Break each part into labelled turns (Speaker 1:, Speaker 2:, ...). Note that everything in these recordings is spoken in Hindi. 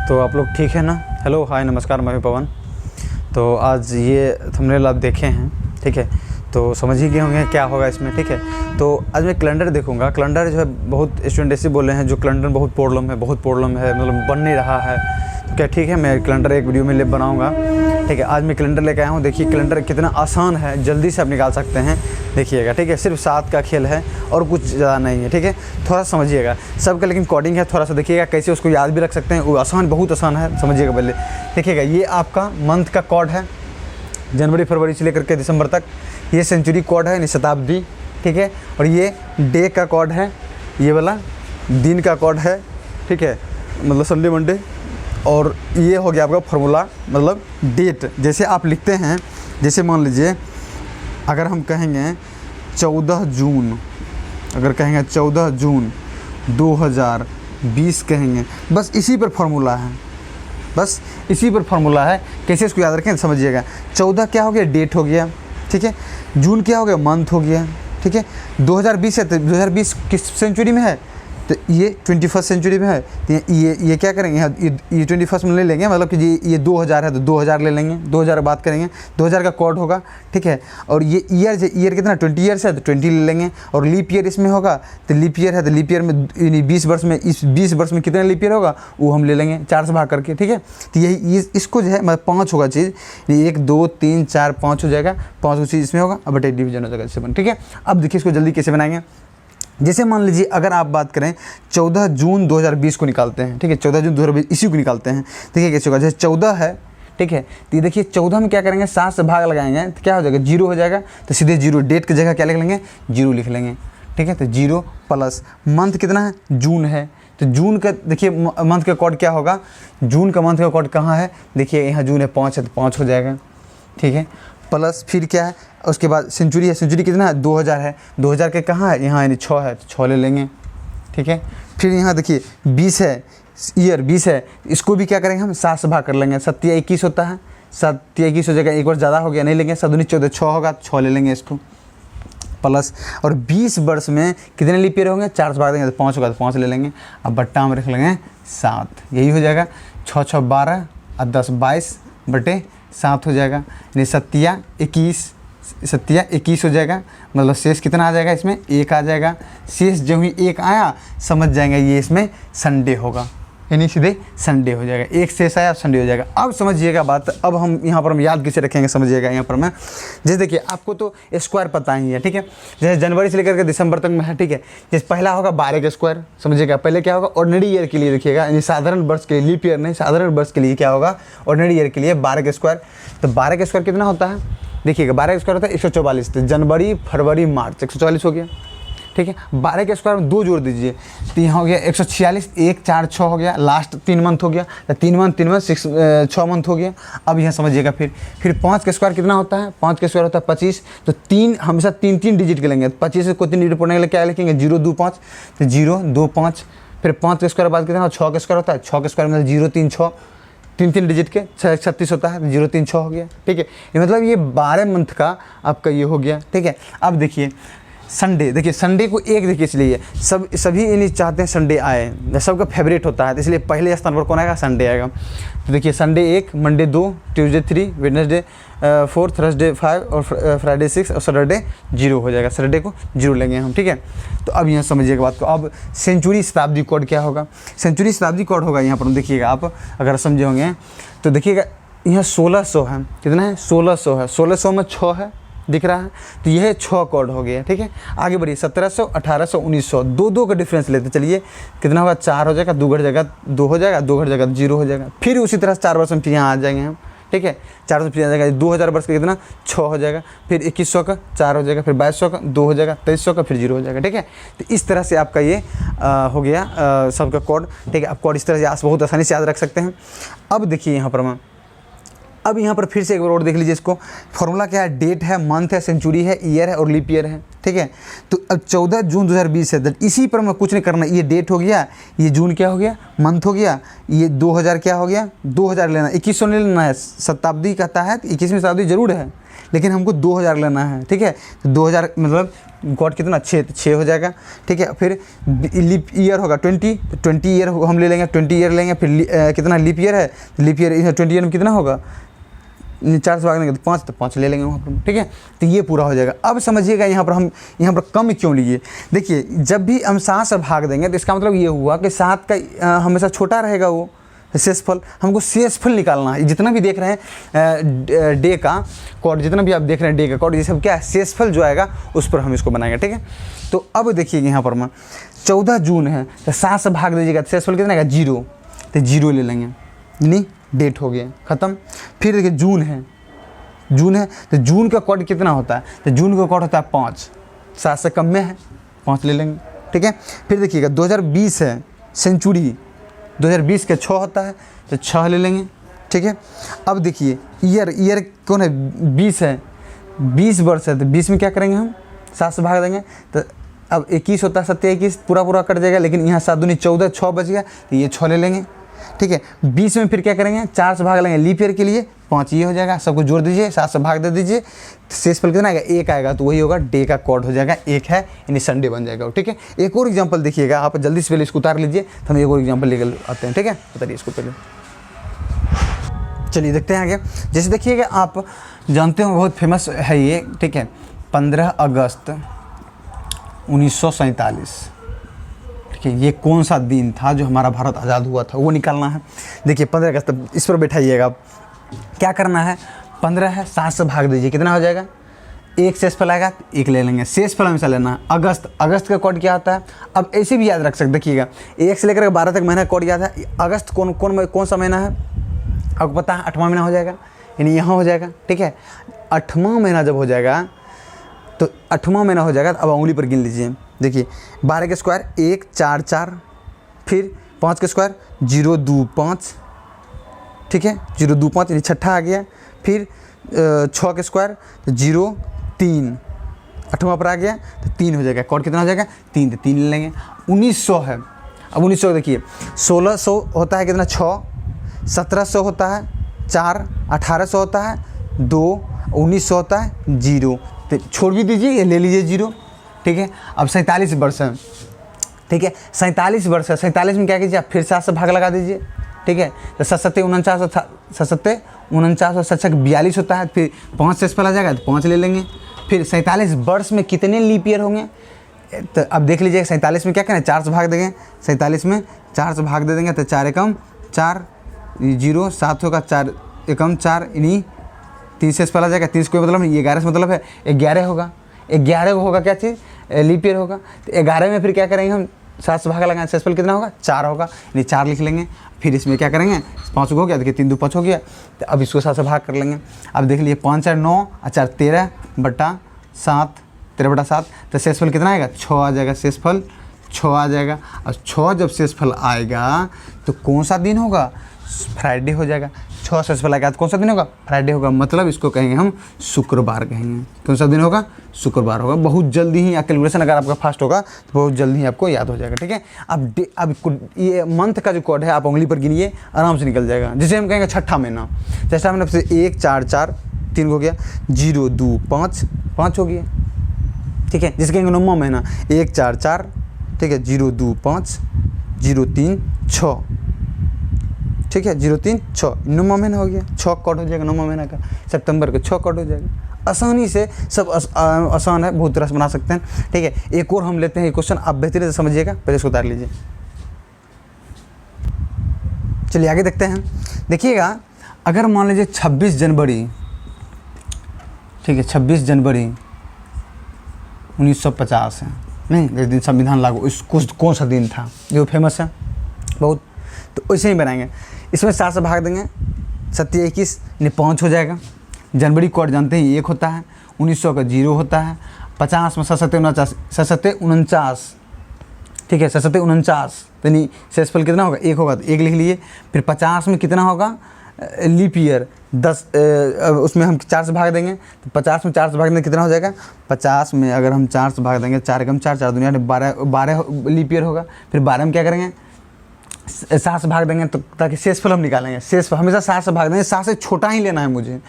Speaker 1: तो आप लोग ठीक है ना। हेलो हाय नमस्कार, मैं पवन। तो आज ये थंबनेल आप देखे हैं, ठीक है, तो समझ ही गए होंगे क्या होगा इसमें, ठीक है। तो आज मैं कैलेंडर देखूंगा। कैलेंडर जो है बहुत स्टूडेंट ऐसे बोल रहे हैं जो कैलेंडर बहुत प्रॉब्लम है, मतलब बन नहीं रहा है। तो क्या ठीक है, मैं कैलेंडर एक वीडियो में बनाऊंगा, ठीक है। आज मैं कैलेंडर लेके आया हूँ। देखिए कैलेंडर कितना आसान है, जल्दी से आप निकाल सकते हैं, देखिएगा, ठीक है। सिर्फ 7 का खेल है और कुछ ज़्यादा नहीं है, ठीक है। थोड़ा सा समझिएगा सबका, लेकिन कोडिंग है, थोड़ा सा देखिएगा कैसे उसको याद भी रख सकते हैं। वो आसान, बहुत आसान है, समझिएगा पहले। देखिएगा ये आपका मंथ का कोड है, जनवरी फरवरी से लेकर के दिसंबर तक। ये सेंचुरी कोड है, यानी शताब्दी, ठीक है। और ये डे का कोड है, ये वाला दिन का कोड है, ठीक है, मतलब संडे मंडे। और ये हो गया आपका फार्मूला, मतलब डेट। जैसे आप लिखते हैं, जैसे मान लीजिए अगर हम कहेंगे 14 जून, अगर कहेंगे 14 जून 2020 कहेंगे, बस इसी पर फार्मूला है, बस इसी पर फार्मूला है। कैसे इसको याद रखें समझिएगा। 14 क्या हो गया, डेट हो गया, ठीक है। जून क्या हो गया, मंथ हो गया, ठीक है। 2020 है तो 2020 किस सेंचुरी में है, तो ये 21st सेंचुरी में है। तो ये क्या करेंगे, ये 21st में ले लेंगे, मतलब कि ये 2000 है तो 2000 ले लेंगे, 2000 बात करेंगे, 2000 का कोड होगा, ठीक है। और ये ईयर कितना 20 ईयर्स है तो 20 ले लेंगे। और लीप ईयर इसमें होगा तो लीप ईयर है तो लीप ईयर में 20 वर्ष में, इस 20 वर्ष में कितना लीप ईयर होगा वो हम ले लेंगे 4 से भाग करके, ठीक है। तो यही इसको जो है मतलब 5 होगा चीज़, 1 2 3 4 5 हो जाएगा, 5 चीज़ इसमें होगा, अब बटे डिवीजन हो जाएगा 7, ठीक है। अब देखिए इसको जल्दी कैसे बनाएंगे। जैसे मान लीजिए अगर आप बात करें 14 जून 2020 को निकालते हैं, ठीक है, 14 जून 2020 इसी को निकालते हैं। देखिए कैसे होगा, जैसे 14 है, ठीक है, तो ये देखिए 14 में क्या करेंगे, 7 से भाग लगाएंगे तो क्या हो जाएगा, 0 हो जाएगा। तो सीधे 0, डेट की जगह क्या लिख लेंगे, 0 लिख लेंगे, ठीक है। तो 0 प्लस मंथ कितना है, जून है, तो जून का देखिए मंथ का कोड क्या होगा, जून का मंथ का कोड कहाँ है, देखिए यहाँ जून है 5 है तो 5 हो जाएगा, ठीक है। प्लस फिर क्या है, उसके बाद सेंचुरी है, सेंचुरी कितना है, 2000 है, 2000 के कहाँ है, यहाँ यानी 6 है तो 6 ले लेंगे, ठीक है। फिर यहाँ देखिए 20 है, ईयर 20 है, इसको भी क्या करेंगे हम 7 से भाग कर लेंगे, 7 या 21 होता है, 7 या 21 हो जाएगा, एक बार ज़्यादा हो गया नहीं लेंगे, 7 दूनी 14, 6 होगा तो 6 ले लेंगे इसको, प्लस। और 20 वर्ष में कितने लीप ईयर होंगे, 4 से भाग देंगे तो 5 होगा तो 5 ले लेंगे। अब बट्टा में रख लेंगे 7, यही हो जाएगा, 6 6 12 और 10 22 बटे 7 हो जाएगा, यानी 7 या 21 हो जाएगा। मतलब शेष कितना आ जाएगा, इसमें 1 आ जाएगा। शेष जो ही 1 आया समझ जाएंगे ये इसमें संडे होगा, यानी सीधे संडे हो जाएगा। 1 शेष आया संडे हो जाएगा। अब समझिएगा बात, अब हम यहाँ पर हम याद कैसे रखेंगे समझिएगा। यहाँ पर मैं जैसे देखिए आपको तो स्क्वायर पता ही है, ठीक है। जैसे जनवरी से लेकर के दिसंबर तक में है, ठीक है। जैसे पहला होगा 12 का स्क्वायर, समझिएगा। पहले क्या होगा, ऑर्डिनरी ईयर के लिए देखिएगा, यानी साधारण वर्ष के लिए, लीप ईयर नहीं, साधारण वर्ष के लिए क्या होगा, ऑर्डिनरी ईयर के लिए 12 का स्क्वायर। तो 12 का स्क्वायर कितना होता है, देखिएगा 12 का स्क्वायर होता है 144। तो जनवरी फरवरी मार्च 144 हो गया, ठीक है। 12 के स्क्वायर में 2 जोड़ दीजिए तो यहाँ हो गया 146, 1 4 6 हो गया, लास्ट 3 मंथ हो गया, तो 3 मंथ 6 मंथ हो गया। अब यहाँ समझिएगा फिर 5 का स्क्वायर कितना होता है, 5 का स्क्वायर होता है 25। तो 3 हमेशा 3 डिजिट के लेंगे, 25 से कोई 3 डिजिट पढ़ने के लिए क्या लिखेंगे, 0 2 5, तो 0 2 5। फिर 5 के स्क्वायर बाद कितना, 6 का स्क्वायर होता है, 6 के स्क्वायर मतलब 0 3 6, 3 डिजिट के 36 होता है, 0 3 6 हो गया, ठीक है। ये मतलब ये 12 मंथ का आपका ये हो गया, ठीक है। अब देखिए संडे, देखिए संडे को एक देखिए, इसलिए सभी इन्हीं चाहते हैं संडे आए, सबका फेवरेट होता है, तो इसलिए पहले स्थान पर कौन आएगा, संडे आएगा। तो देखिए Sunday 1, Monday 2, Tuesday 3, Wednesday 4, Thursday 5 और फ्राइडे 6 और सैटरडे 0 हो जाएगा। सैटरडे को 0 लेंगे हम, ठीक है। तो अब यहाँ समझिएगा बात को। अब सेंचुरी शताब्दी कोड क्या होगा, सेंचुरी शताब्दी कोड होगा यहाँ पर देखिएगा आप अगर समझे होंगे तो देखिएगा यहाँ 1600 है, कितना है 1600 है, 1600 में 6 है दिख रहा है, तो यह 6 कोड हो गया, ठीक है। आगे बढ़िए 1700 1800 1900, 2 का डिफरेंस लेते चलिए, कितना होगा 4 हो जाएगा, 2 घट जाएगा 2 हो जाएगा, 2 घट जाएगा 0 हो जाएगा। फिर उसी तरह 4 वर्ष में फिर यहाँ आ जाएंगे हम, ठीक है। 4 वर्ष फिर आ जाएगा, 2000 वर्ष का कितना 6 हो जाएगा, फिर 2100 का 4 हो जाएगा, फिर 2200 का 2 हो जाएगा, 2300 का फिर 0 हो जाएगा, ठीक है। तो इस तरह से आपका ये हो गया सबका कोड, ठीक है। आप कोड इस तरह से बहुत आसानी से याद रख सकते हैं। अब देखिए यहाँ पर मैं, अब यहाँ पर फिर से एक बार और देख लीजिए इसको। फॉर्मूला क्या है, डेट है, मंथ है, सेंचुरी है, ईयर है और लीप ईयर है, ठीक है। तो अब 14 जून 2020 है, इसी पर मैं कुछ नहीं करना। ये डेट हो गया, ये जून क्या हो गया, मंथ हो गया, ये 2000 क्या हो गया, 2000 लेना, 2100 नहीं लेना है। शताब्दी कहता है तो 21वीं शताब्दी जरूर है, लेकिन हमको 2000 लेना है, ठीक है। तो 2000 मतलब कॉट कितना 6 हो जाएगा, ठीक है। फिर लीप ईयर होगा 20, तो 20 ईयर हम ले लेंगे, 20 ईयर लेंगे। फिर कितना लीप ईयर है, लीप ईयर 20 ईयर में कितना होगा, 4 से भाग देंगे तो 5, तो 5 ले लेंगे वहाँ पर, ठीक है। तो ये पूरा हो जाएगा। अब समझिएगा यहाँ पर हम यहाँ पर कम क्यों लिए। देखिए जब भी हम 7 से भाग देंगे तो इसका मतलब ये हुआ कि 7 का हमेशा छोटा रहेगा वो शेषफल। हमको शेषफल निकालना है। जितना भी देख रहे हैं डे का कॉर्ड, जितना भी आप देख रहे हैं डे का कॉर्ड, ये सब क्या है, शेषफल जो आएगा उस पर हम इसको बनाएंगे, ठीक है। तो अब देखिए यहाँ पर मैं 14 जून है तो 7 से भाग दीजिएगा तो शेषफल कितना आएगा 0, तो 0 ले लेंगे, नहीं डेट हो गया ख़त्म। फिर देखिए जून है, जून है तो जून का कॉर्ड कितना होता है, तो जून का कॉर्ड होता है 5, 7 से कम में है 5 ले लेंगे, ठीक है। फिर देखिएगा 2020 है सेंचुरी, 2020 का 6 होता है तो 6 ले लेंगे, ठीक है। अब देखिए ईयर कौन है 20 है, 20 वर्ष है तो 20 में क्या करेंगे हम 7 से भाग देंगे तो अब 21 होता है, 7 21 पूरा कट जाएगा। लेकिन यहाँ 7 दूनी 14, 6 बच गया तो ये 6 ले लेंगे, ठीक है। 20 में फिर क्या करेंगे 4 से भाग लेंगे लीप ईयर के लिए 5, ये हो जाएगा। सबको जोड़ दीजिए, 7 से भाग दे दीजिए, शेषफल कितना आएगा 1 आएगा, तो वही होगा डे का कॉर्ड हो जाएगा 1 है, यानी संडे बन जाएगा, ठीक है। एक और एग्जांपल देखिएगा, आप जल्दी से पहले इसको उतार लीजिए तो हम एक और एग्जांपल लेकर आते हैं, ठीक है। उतारिए इसको पहले, चलिए देखते हैं आगे। जैसे देखिएगा आप जानते हो बहुत फेमस है ये, ठीक है, 15 अगस्त 1947, ठीक है। ये कौन सा दिन था जो हमारा भारत आज़ाद हुआ था, वो निकालना है। देखिए 15 अगस्त, इस पर बैठाइएगा आप। क्या करना है, 15 है 7 से भाग दीजिए, कितना हो जाएगा 1 शेषफल आएगा, 1 ले लेंगे। शेषफल हमेशा लेना है। अगस्त का कोड क्या होता है, अब ऐसे भी याद रख सकते, देखिएगा 1 से लेकर 12 तक महीना कोड याद है। अगस्त कौन सा महीना है आपको पता है, 8वां महीना हो जाएगा, यानी यहाँ हो जाएगा, ठीक है। 8वां महीना जब हो जाएगा तो 8वां महीना हो जाएगा, अब उंगली पर गिन लीजिए। देखिए 12 के स्क्वायर 1 4 4, फिर 5 के स्क्वायर 0 2 5, ठीक है, 0 2 5 यानी छठा आ गया। फिर 6 के स्क्वायर 0 3, 8वां पर आ गया तो 3 हो जाएगा। कॉर्ड कितना हो जाएगा 3, तो 3 ले लेंगे। 1900 है, अब 1900 देखिए 1600 होता है कितना 6, 1700 होता है 4, 1800 होता है 2, 1900 होता है 0, तो छोड़ भी दीजिए, ये ले लीजिए 0, ठीक है। अब 47 वर्ष है, ठीक है, 47 वर्ष है। 47 में क्या कीजिए आप फिर 7 से भाग लगा दीजिए, ठीक है। तो 7 49 और 7 42 होता है, फिर 5 शेषफल आ जाएगा तो 5 ले लेंगे। फिर 47 वर्ष में कितने लीप ईयर होंगे, तो अब देख लीजिए 47 में क्या करें 4 से भाग देंगे, 47 में 4 से भाग दे देंगे तो 4 एकम 4 0 7 होगा, 4 एकम 4 यानी 3 शेषफल आ जाएगा। 30 कोई मतलब नहीं, 11 से मतलब है 11 होगा। 11 होगा क्या चीज़ लीप ईयर होगा, तो 11 में फिर क्या करेंगे हम 7 से भाग लगाएंगे, शेषफल कितना होगा 4 होगा, यानी 4 लिख लेंगे। फिर इसमें क्या करेंगे 5 हो गया, देखिए 3 2 5 हो गया, तो अब इसको 7 से भाग कर लेंगे। अब देख लीजिए 5 4 9 और 4 13 बटा 7, 13 बटा 7, तो शेषफल कितना आएगा 6 आ जाएगा, शेषफल 6 आ जाएगा। और 6 जब शेषफल आएगा तो कौन सा दिन होगा, फ्राइडे हो जाएगा। 6 शेषफल आएगा तो कौन सा दिन होगा, फ्राइडे होगा, मतलब इसको कहेंगे हम शुक्रवार कहेंगे। कौन सा दिन होगा, शुक्रवार होगा। बहुत जल्दी ही कैलकुलेशन अगर आपका फास्ट होगा तो बहुत जल्दी ही आपको याद हो जाएगा, ठीक है। अब ये मंथ का जो कोड है आप उंगली पर गिनिए, आराम से निकल जाएगा। जिसे हम कहेंगे छठा महीना, छठा महीना से 1 4 4 3 हो गया, 0 2 5 5 हो गया, ठीक है। जिसे कहेंगे 9वां महीना 1 4 4, ठीक है, 0 2 5 0 3 6, ठीक है, 0 3 6, 9वां महीना हो गया, 6 कट हो जाएगा 9वां महीना का। सितंबर का 6 कट हो जाएगा। आसानी से सब आसान है, बहुत तरह से बना सकते हैं, ठीक है। एक और हम लेते हैं क्वेश्चन, आप बेहतरीन से समझिएगा, पहले इसको उतार लीजिए। चलिए आगे देखते हैं। देखिएगा अगर मान लीजिए 26 जनवरी, ठीक है, 26 जनवरी 1950 है, नहीं जिस दिन संविधान लागू, कौन सा दिन था जो फेमस है बहुत, तो वैसे ही बनाएंगे। इसमें 7 से भाग देंगे, 7 21 यानी 5 हो जाएगा। जनवरी कोड जानते हैं 1 होता है, 1900 का 0 होता है, 50 में 7 49, ठीक है, 7 49 यानी शेषफल कितना होगा 1 होगा, तो 1 लिख लिए। फिर 50 में कितना होगा लीप ईयर 10, उसमें हम 4 से भाग देंगे, तो 50 में 4 से भाग देंगे कितना हो जाएगा, 50 में अगर हम 4 से भाग देंगे 4 एकम 4 4 दुनिया 12 लीप ईयर होगा। फिर 12 में क्या करेंगे 7 से भाग देंगे तो ताकि शेषफल हम निकालेंगे। शेषफल हमेशा 7 से भाग देंगे, 7 से छोटा ही लेना है मुझे,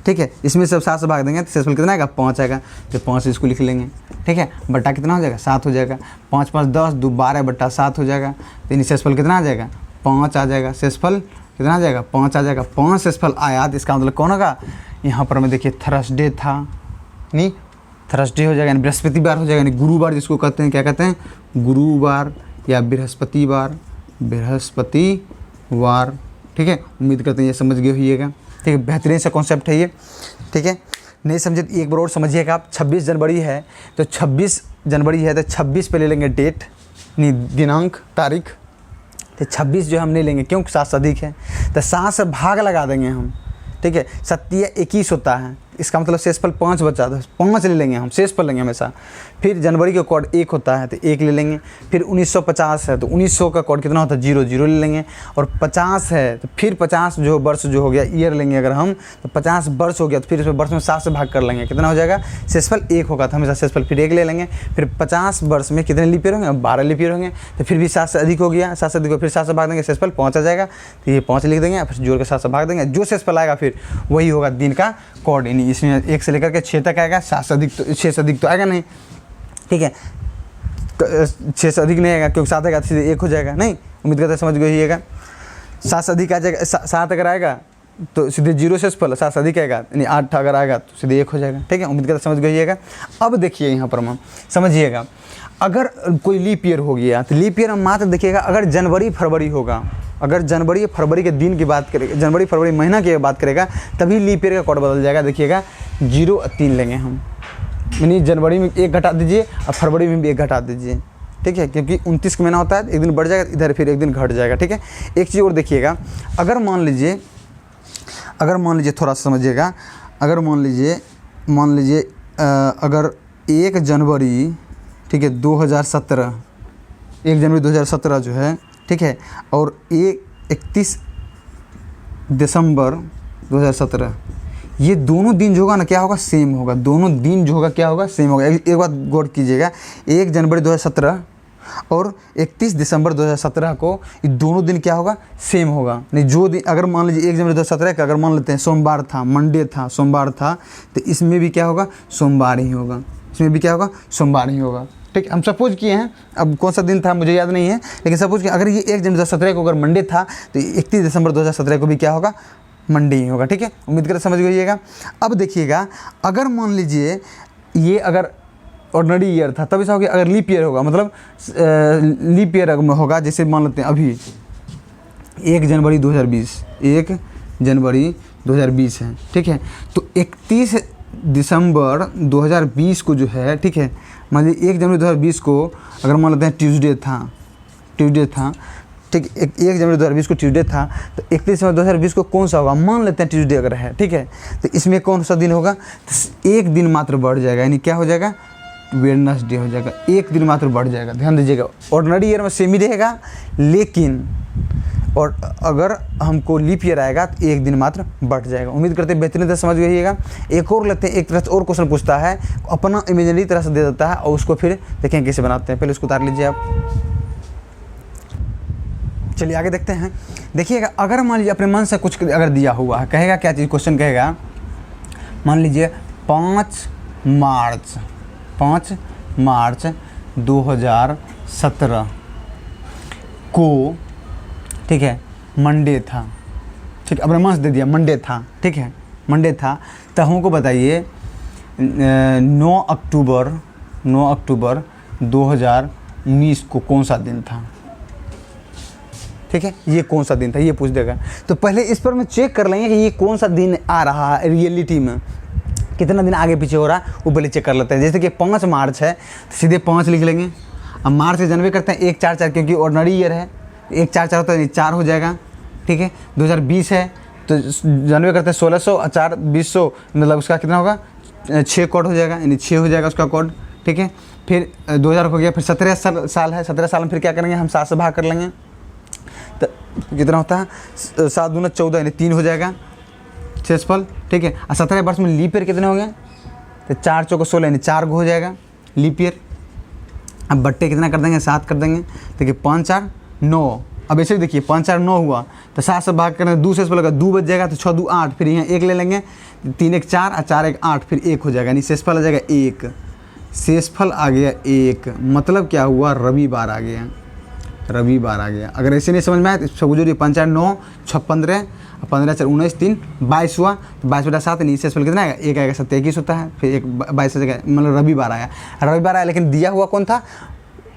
Speaker 1: ठीक है। इसमें सब 7 से भाग देंगे तो शेषफल कितना आएगा, 5 आएगा। तो 5 इसको लिख लेंगे, ठीक है। बट्टा कितना हो जाएगा, 7 हो जाएगा। 5 5 10, 2 12 बट्टा 7 हो जाएगा। तो यानी शेषफल कितना आ जाएगा, 5 आ जाएगा। शेषफल कितना आ जाएगा, 5 आ जाएगा। 5 शेषफल आया तो इसका मतलब कौन होगा, यहाँ पर हमें देखिए थर्सडे था, नहीं थर्सडे हो जाएगा, यानी बृहस्पतिवार हो जाएगा, यानी गुरुवार जिसको कहते हैं, क्या कहते हैं, गुरुवार या बृहस्पतिवार, बृहस्पतिवार, ठीक है। उम्मीद करते हैं ये समझ गए होइएगा, ठीक है। बेहतरीन सा कॉन्सेप्ट है ये, ठीक है। नहीं समझे तो एक बार और समझिएगा आप। 26 जनवरी है तो 26 जनवरी है तो 26 पे ले लेंगे डेट, नहीं दिनांक, तारीख। तो 26 जो हम नहीं लेंगे, क्योंकि 7 से अधिक है, तो 7 से भाग लगा देंगे हम, ठीक है। 7 21 होता है, इसका मतलब शेषफल 5 बचा, तो 5 ले लेंगे हम, शेषफल लेंगे हमेशा। फिर जनवरी का कोड 1 होता है तो 1 ले लेंगे। फिर 1950 है तो 1900 का कोड कितना होता है, 0 0 ले लेंगे। और 50 है तो फिर 50 जो वर्ष जो हो गया, ईयर लेंगे अगर हम, तो 50 वर्ष हो गया तो फिर इसमें वर्ष में 7 से भाग कर लेंगे, कितना हो जाएगा, शेषफल 1 होगा तो हमेशा शेषफल फिर 1 ले लेंगे। फिर 50 वर्ष में कितने लीप ईयर होंगे, 12 लीप ईयर होंगे। तो फिर भी 7 से अधिक हो गया, 7 से अधिक हो, फिर 7 से भाग देंगे, शेषफल 5 आ जाएगा। तो ये 5 लिख देंगे, फिर जोड़ के 7 से भाग देंगे, जो शेषफल आएगा फिर वही होगा दिन का कोड। यानी इसमें 1 से लेकर के 6 तक आएगा। 7 से अधिक तो 6 से अधिक तो आएगा नहीं, ठीक है। 6 से अधिक नहीं आएगा, क्योंकि 7 आएगा सीधे 1 हो जाएगा। नहीं, उम्मीद करते समझ गइएगा। 7 से अधिक आ जाएगा, 7 अगर आएगा तो सीधे 0 शेषफल, 7 से अधिक आएगा यानी 8 अगर आएगा तो सीधे 1 हो जाएगा, ठीक है। उम्मीद करते समझ गइएगा। अब देखिए यहाँ पर हम समझिएगा, अगर कोई लीप ईयर हो गया तो लीप ईयर में मात्र देखिएगा, अगर जनवरी फरवरी होगा, अगर जनवरी फरवरी के दिन की बात करेगा, जनवरी फरवरी महीना की बात करेगा, तभी लीप ईयर का कोड बदल जाएगा। देखिएगा 0 और 3 लेंगे हम, यानी जनवरी में 1 घटा दीजिए और फरवरी में भी 1 घटा दीजिए, ठीक है। क्योंकि 29 का महीना होता है, एक दिन बढ़ जाएगा इधर, फिर एक दिन घट जाएगा, ठीक है। एक चीज़ और देखिएगा, अगर मान लीजिए थोड़ा सा समझिएगा, अगर मान लीजिए अगर 1 जनवरी, ठीक है, 2017, 1 जनवरी 2017 जो है, ठीक है, और 31 दिसंबर 2017, ये दोनों दिन जो होगा ना, क्या होगा, सेम होगा। दोनों दिन जो होगा क्या होगा, सेम होगा। एक बात गौर कीजिएगा, 1 जनवरी 2017 और 31 दिसंबर 2017 को, ये दोनों दिन क्या होगा, सेम होगा। नहीं, जो दिन अगर मान लीजिए 1 जनवरी 2017 का अगर मान लेते हैं सोमवार था, मंडे था, सोमवार था, तो इसमें भी क्या होगा, सोमवार ही होगा। इसमें भी क्या होगा, सोमवार ही होगा, ठीक है। हम सपोज किए हैं, अब कौन सा दिन था मुझे याद नहीं है, लेकिन सपोज किया अगर ये 1 जनवरी 2017 को अगर मंडे था तो 31 दिसंबर 2017 को भी क्या होगा, मंडे ही होगा, ठीक है। उम्मीद करते समझ गइएगा। अब देखिएगा, अगर मान लीजिए ये अगर ऑर्डिनरी ईयर था तब ऐसा हो गया, अगर लीप ईयर होगा, मतलब लीप ईयर में होगा, जैसे मान लेते हैं अभी 1 जनवरी 2020, 1 जनवरी 2020 है, ठीक है। तो 31 दिसंबर 2020 को जो है, ठीक है, मान लीजिए 1 जनवरी 2020 को अगर मान लेते हैं ट्यूसडे था, ठीक, 1 जनवरी 2020 को ट्यूसडे था, तो 31 दिसंबर 2020 को कौन सा होगा, मान लेते हैं ट्यूसडे अगर है, ठीक है। तो इसमें कौन सा दिन होगा, तो 1 दिन मात्र बढ़ जाएगा, यानी क्या हो जाएगा, वेडनेसडे हो जाएगा। 1 दिन मात्र बढ़ जाएगा, ध्यान दीजिएगा। ऑर्डिनरी ईयर में सेम ही रहेगा, लेकिन और अगर हमको लीप ईयर आएगा तो 1 दिन मात्र बढ़ जाएगा। उम्मीद करते हैं बेहतरीन तरह समझ गइएगा। एक और लेते हैं, एक तरह से और क्वेश्चन पूछता है, अपना इमेजिनरी तरह से दे देता है और उसको फिर देखें कैसे बनाते हैं। पहले उसको उतार लीजिए आप। चलिए आगे देखते हैं। देखिएगा, अगर मान लीजिए अपने मन से कुछ अगर दिया हुआ है, कहेगा क्या चीज़, क्वेश्चन कहेगा, मान लीजिए 5 मार्च 2017 को, ठीक है, मंडे था, ठीक है, अपने मन से दे दिया मंडे था, ठीक है, मंडे था। तो हमको बताइए 9 अक्टूबर 2019 को कौन सा दिन था, ठीक है, ये कौन सा दिन था, ये पूछ देगा। तो पहले इस पर मैं चेक कर लेंगे कि ये कौन सा दिन आ रहा है, रियलिटी में कितना दिन आगे पीछे हो रहा है, वो पहले चेक कर लेते हैं। जैसे कि 5 मार्च है तो सीधे 5 लिख लेंगे। अब मार्च से जनवरी करते हैं 1-4-4, क्योंकि ऑर्डिनरी ईयर है, 1-4-4 होता है, 4 हो जाएगा, ठीक है। 2020 है तो जनवरी करते हैं 1600 और 4 2000, मतलब उसका कितना होगा, 6 कोड हो जाएगा, यानी 6 हो जाएगा उसका कोड, ठीक है। फिर 2000 हो गया, फिर 17 साल है, 17 साल में फिर क्या करेंगे हम, 7 से भाग कर लेंगे, तो कितना होता है, 7 दूना 14, यानी 3 हो जाएगा शेषफल, ठीक है। और 17 वर्ष में लीप ईयर कितने हो गए, तो 4 चौको 16, यानी 4 हो जाएगा लीप ईयर। अब बट्टे कितना कर देंगे, 7 कर देंगे, देखिए 5 4 9, अब ऐसे देखिए 5 4 9 हुआ तो 7 से भाग करना 2 से लगा 2 बच जाएगा तो 6 2 8, फिर यहाँ 1 ले लेंगे, 3 1 4 और 4 1 8, फिर 1 हो जाएगा, यानी शेषफल आ जाएगा 1। शेषफल आ गया 1, मतलब क्या हुआ, रविवार आ गया, रविवार आ गया। अगर ऐसे नहीं समझ में आए तो इसको जोड़िए, 5 4 9 6 15, 15 4 19 3 22 हुआ तो 22/7 नहीं, शेषफल कितना आएगा, 1 आएगा, 7 21 होता है, फिर 1 22 हो जाएगा, मतलब रविवार आया, रविवार आया। लेकिन दिया हुआ कौन था,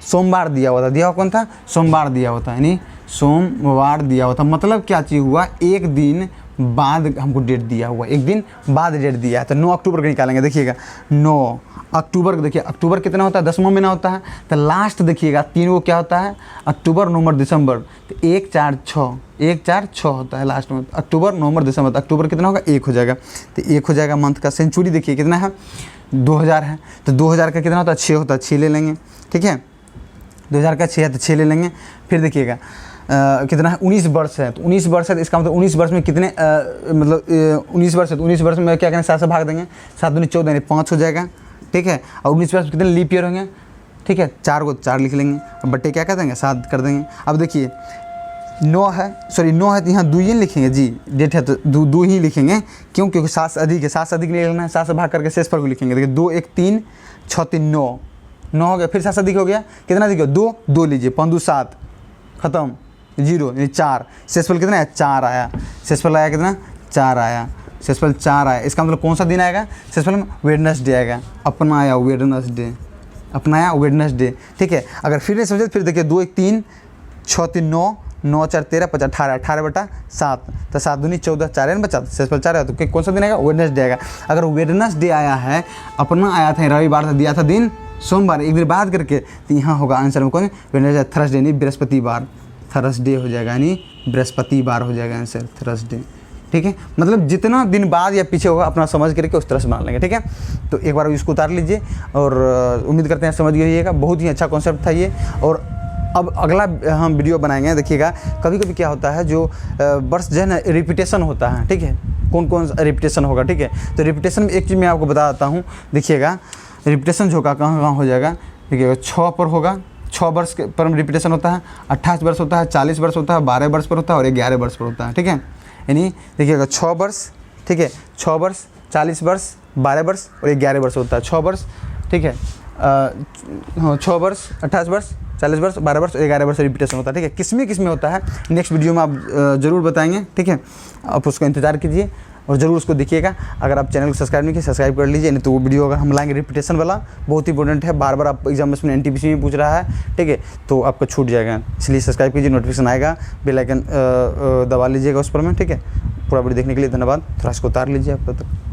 Speaker 1: सोमवार दिया हुआ था, दिया हुआ कौन था, सोमवार दिया हुआ था, यानी सोमवार दिया हुआ था। मतलब क्या चीज़ हुआ, एक दिन बाद हमको डेट दिया हुआ, एक दिन बाद डेट दिया है। तो 9 अक्टूबर को निकालेंगे, देखिएगा 9 अक्टूबर को, देखिए अक्टूबर कितना होता है, 10वां महीना होता है, तो लास्ट देखिएगा 3 को क्या होता है, अक्टूबर नवंबर दिसंबर, तो 1 4 6, 1 4 6 होता है लास्ट में, अक्टूबर नवंबर दिसंबर, तो अक्टूबर कितना होगा, 1 हो जाएगा, तो 1 हो जाएगा। मंथ का सेंचुरी देखिए कितना है, 2000 है, तो 2000 का कितना होता है, 6 होता है, 6 ले लेंगे, ठीक है, 2000 का 6 है तो 6 ले लेंगे। फिर देखिएगा कितना है, 19 वर्ष है, तो 19 वर्ष है, तो इसका मतलब 19 वर्ष में कितने मतलब 19 वर्ष है, तो 19 वर्ष में क्या करेंगे, 7 से भाग देंगे, 7 दूनी 14 यानी 5 हो जाएगा, ठीक है। और 19 वर्ष में कितने लीप ईयर होंगे, ठीक है, 4 को 4 लिख लेंगे, अब बट्टे क्या कर देंगे, 7 कर देंगे। अब देखिए 9 है, सॉरी 9 है तो यहाँ 2 ही लिखेंगे जी, डेट है तो 2 ही लिखेंगे, क्यों, क्योंकि 7 से अधिक है, 7 से अधिक नहीं लेना है, 7 से भाग करके शेषफल को लिखेंगे। देखिए 2 1 3 6 3 9 हो गया, फिर 7 से अधिक हो गया, कितना अधिक हो, 2 लीजिए, 5 2 7 खत्म, 0 यानी 4, शेषफल कितना है, 4 आया, शेषफल आया कितना, 4 आया, शेषफल 4 आया। इसका मतलब कौन सा दिन आएगा, शेषफल में वेडनेसडे आएगा, अपना आया वेडनेसडे, अपना आया वेडनेसडे, ठीक है। अगर फिर नहीं समझे फिर देखिए 2 1 3 6 3 9 9 4 13 5 18, 18/7, तो 7 दूनी 14, 4 है ना बचा, शेषफल 4 है, तो कौन सा दिन आएगा, वेडनेसडे आएगा। अगर वेडनेसडे आया है, अपना आया था रविवार था, दिया था दिन सोमवार, एक दिन बाद करके, तो यहाँ होगा आंसर में कौन, वेडनेसडे, थर्सडे नहीं बृहस्पतिवार, थर्सडे हो जाएगा, यानी बृहस्पतिवार हो जाएगा आंसर, थर्सडे, ठीक है। मतलब जितना दिन बाद या पीछे होगा अपना समझ करके उस तरह से बना लेंगे, ठीक है। तो एक बार इसको उतार लीजिए और उम्मीद करते हैं समझ गइएगा, बहुत ही अच्छा कॉन्सेप्ट था ये। और अब अगला हम वीडियो बनाएंगे, देखिएगा कभी कभी क्या होता है, जो वर्ष जो है ना रिपीटेशन होता है, ठीक है, कौन कौन सा रिपीटेशन होगा, ठीक है। तो रिपीटेशन में एक चीज़ मैं आपको बता देता हूँ, देखिएगा रिपीटेशन जो होगा कहाँ कहाँ हो जाएगा, देखिएगा 6 पर होगा, 6 वर्ष पर रिपीटेशन होता है, 28 वर्ष होता है, 40 वर्ष होता है, 12 वर्ष पर होता है और 11 वर्ष पर होता है, ठीक है। यानी देखिएगा 6 वर्ष, ठीक है, 6 वर्ष 40 वर्ष 12 वर्ष और 11 वर्ष होता है, 6 वर्ष, ठीक है, 6 वर्ष 28 वर्ष 40 वर्ष 12 वर्ष 11 वर्ष रिपीटेशन होता है, ठीक है। किसमें होता है नेक्स्ट वीडियो में आप ज़रूर बताएंगे, ठीक है। आप उसको इंतज़ार कीजिए और ज़रूर उसको देखिएगा। अगर आप चैनल को सब्सक्राइब नहीं किए सब्सक्राइब कर लीजिए, नहीं तो वो वीडियो अगर हम लाएंगे रिपीटेशन वाला, बहुत ही इंपॉर्टेंट है, बार बार आप एग्जाम में एनटीपीसी में पूछ रहा है, ठीक है, तो आपका छूट जाएगा, इसलिए सब्सक्राइब कीजिए, नोटिफिकेशन आएगा, बेल आइकन दबा लीजिएगा उस पर में, ठीक है। पूरा वीडियो देखने के लिए धन्यवाद, थोड़ा इसको उतार लीजिए आप तब तक।